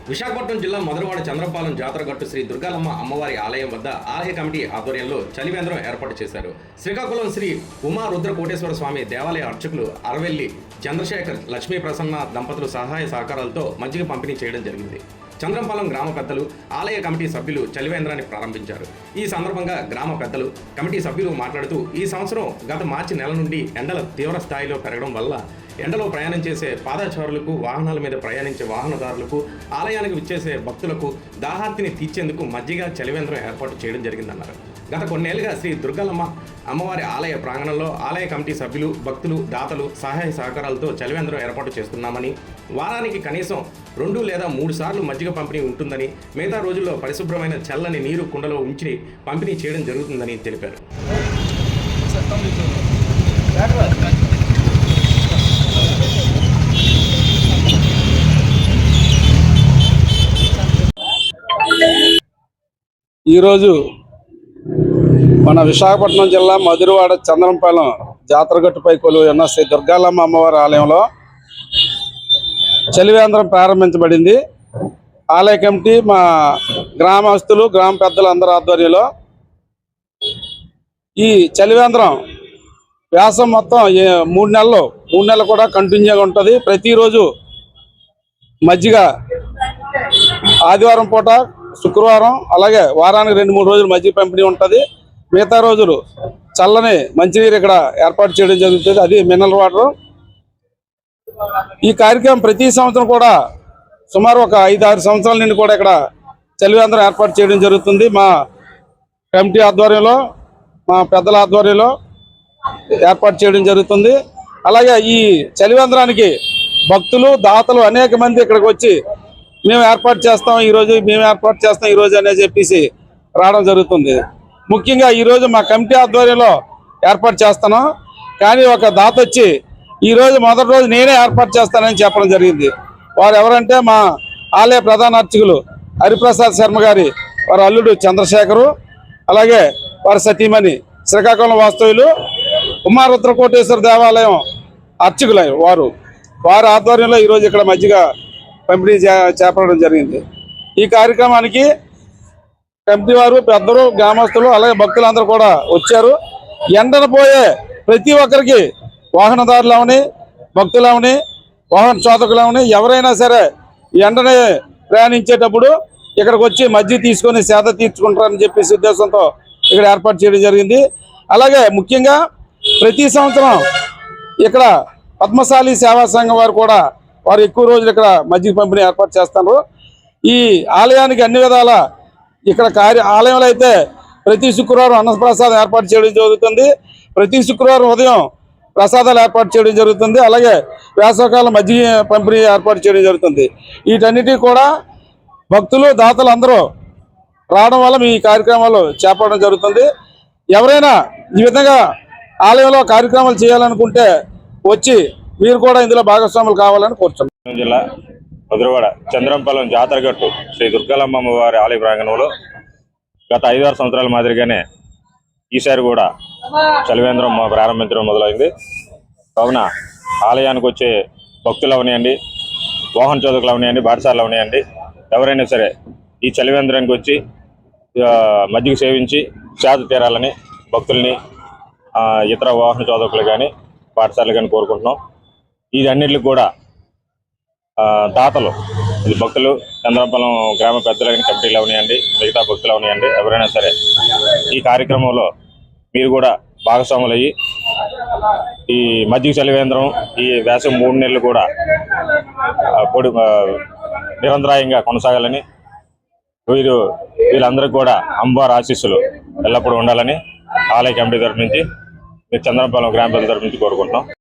విశాఖపట్నం జిల్లా మధురవాడ చంద్రపాలెం జాతరగట్టు శ్రీ దుర్గాలమ్మ అమ్మవారి ఆలయం వద్ద ఆలయ కమిటీ ఆధ్వర్యంలో చలివేంద్రం ఏర్పాటు చేశారు. శ్రీకాకుళం శ్రీ ఉమా రుద్ర కోటేశ్వర స్వామి దేవాలయ అర్చకులు అరవెల్లి చంద్రశేఖర్ లక్ష్మీ ప్రసన్న దంపతులు సహాయ సహకారాలతో మజ్జిగ పంపిణీ చేయడం జరిగింది. చంద్రంపాలెం గ్రామ పెద్దలు, ఆలయ కమిటీ సభ్యులు చలివేంద్రాన్ని ప్రారంభించారు. ఈ సందర్భంగా గ్రామ పెద్దలు, కమిటీ సభ్యులు మాట్లాడుతూ ఈ సంవత్సరం గత మార్చి నెల నుండి ఎండల తీవ్ర స్థాయిలో పెరగడం వల్ల ఎండలో ప్రయాణం చేసే పాదచారులకు, వాహనాల మీద ప్రయాణించే వాహనదారులకు, ఆలయానికి విచ్చేసే భక్తులకు దాహార్తిని తీర్చేందుకు మజ్జిగ చలివేంద్రం ఏర్పాటు చేయడం జరిగిందన్నారు. గత కొన్నేళ్లుగా శ్రీ దుర్గాలమ్మ అమ్మవారి ఆలయ ప్రాంగణంలో ఆలయ కమిటీ సభ్యులు, భక్తులు, దాతలు సహాయ సహకారాలతో చలివేంద్రం ఏర్పాటు చేస్తున్నామని, వారానికి కనీసం 2 లేదా 3 సార్లు మజ్జిగ పంపిణీ ఉంటుందని, మిగతా రోజుల్లో పరిశుభ్రమైన చల్లని నీరు కుండలో ఉంచి పంపిణీ చేయడం జరుగుతుందని తెలిపారు. ఈరోజు మన విశాఖపట్నం జిల్లా మధురవాడ చంద్రంపాలెం జాతరగట్టుపై కొలువై ఉన్న శ్రీ దుర్గాలమ్మ అమ్మవారి ఆలయంలో చలివేంద్రం ప్రారంభించబడింది. ఆలయ కమిటీ, మా గ్రామస్తులు, గ్రామ పెద్దలు అందరి ఆధ్వర్యంలో ఈ చలివేంద్రం వ్యాసం మొత్తం 3 నెలలు కూడా కంటిన్యూగా ఉంటుంది. ప్రతిరోజు మజ్జిగ ఆదివారం పూట, శుక్రవారం, అలాగే వారానికి 2-3 రోజులు మజ్జిగ పంపిణీ ఉంటుంది. మిగతా రోజులు చల్లని మంచినీరు ఇక్కడ ఏర్పాటు చేయడం జరుగుతుంది, అది మినరల్ వాటర్. ఈ కార్యక్రమం ప్రతి సంవత్సరం కూడా సుమారు ఒక 5-6 సంవత్సరాల నుండి కూడా ఇక్కడ చలివేంద్రం ఏర్పాటు చేయడం జరుగుతుంది. మా కమిటీ ఆధ్వర్యంలో, మా పెద్దల ఆధ్వర్యంలో ఏర్పాటు చేయడం జరుగుతుంది. అలాగే ఈ చలివేంద్రానికి భక్తులు, దాతలు అనేక మంది ఇక్కడికి వచ్చి మేము ఏర్పాటు చేస్తాం ఈరోజు అని చెప్పేసి రావడం జరుగుతుంది. ముఖ్యంగా ఈరోజు మా కమిటీ ఆధ్వర్యంలో ఏర్పాటు చేస్తున్నాం. కానీ ఒక దాత వచ్చి ఈరోజు మొదటి రోజు నేనే ఏర్పాటు చేస్తానని చెప్పడం జరిగింది. వారు ఎవరంటే మా ఆలయ ప్రధాన అర్చకులు హరిప్రసాద్ శర్మ గారి వారి అల్లుడు చంద్రశేఖరు, అలాగే వారి సతీమణి శ్రీకాకుళం వాస్తవ్యులు ఉమా రుద్ర కోటేశ్వర దేవాలయం అర్చకులు వారి ఆధ్వర్యంలో ఈరోజు ఇక్కడ మజ్జిగ పంపిణీ చేపట్టడం జరిగింది. ఈ కార్యక్రమానికి కమిటీ వారు, పెద్దలు, గ్రామస్తులు, అలాగే భక్తులందరూ కూడా వచ్చారు. ఎండను పోయే ప్రతి ఒక్కరికి, వాహనదారులవని, భక్తులవని, వాహన చోదకులవని, ఎవరైనా సరే ఎండని ప్రయాణించేటప్పుడు ఇక్కడికి వచ్చి మజ్జిగ తీసుకొని సేద తీర్చుకుంటారని చెప్పేసి ఉద్దేశంతో ఇక్కడ ఏర్పాటు చేయడం జరిగింది. అలాగే ముఖ్యంగా ప్రతి సంవత్సరం ఇక్కడ పద్మశాలి సేవా సంఘం వారు కూడా వారు ఎక్కువ రోజులు ఇక్కడ మజ్జిగ పంపిణీ ఏర్పాటు చేస్తారు. ఈ ఆలయానికి అన్ని విధాల ఇక్కడ ఆలయంలో అయితే ప్రతి శుక్రవారం అన్నప్రసాదం ఏర్పాటు చేయడం జరుగుతుంది. ప్రతి శుక్రవారం ఉదయం ప్రసాదాలు ఏర్పాటు చేయడం జరుగుతుంది. అలాగే వేసవకాలం మజ్జిగ పంపిణీ ఏర్పాటు చేయడం జరుగుతుంది. వీటన్నిటి కూడా భక్తులు, దాతలు అందరూ రావడం వల్ల మీ కార్యక్రమాలు చేపట్టడం జరుగుతుంది. ఎవరైనా ఈ విధంగా ఆలయంలో కార్యక్రమాలు చేయాలనుకుంటే వచ్చి మీరు కూడా ఇందులో భాగస్వాములు కావాలని కోరుతున్నాం. జిల్లా మధురవాడ చంద్రంపాలెం జాతరగట్టు శ్రీ దుర్గాలమ్మ అమ్మవారి ఆలయ ప్రాంగణంలో గత 5-6 సంవత్సరాల మాదిరిగానే ఈసారి కూడా చలివేంద్రం ప్రారంభించడం మొదలైంది. కావున ఆలయానికి వచ్చే భక్తులు అవనియండి, వాహన చోదకులు అవనియండి, బాటసార్లు అవనియండి, ఎవరైనా సరే ఈ చలివేంద్రానికి వచ్చి మజ్జిగ సేవించి సేద తీరాలని భక్తుల్ని, ఇతర వాహన చోదకులు కానీ, పాఠశాలలు కానీ కోరుకుంటున్నాం. ఇదన్నిటికి కూడా దాతలు, ఇది భక్తులు, చంద్రపాలెం గ్రామ పెద్దలు కానీ, కమిటీలు అవనియండి, మిగతా భక్తులు అవనియండి, ఎవరైనా సరే ఈ కార్యక్రమంలో మీరు కూడా భాగస్వాములు అయ్యి ఈ మజ్జిగ చలివేంద్రం ఈ వేసవి 3 నెలలు కూడా నిరంతరాయంగా కొనసాగాలని, వీళ్ళందరికీ కూడా అమ్మవారి ఆశీస్సులు ఎల్లప్పుడూ ఉండాలని ఆలయ కమిటీ తరఫు నుంచి, చంద్రపాలెం గ్రామ పెద్దల తరఫు నుంచి కోరుకుంటున్నాం.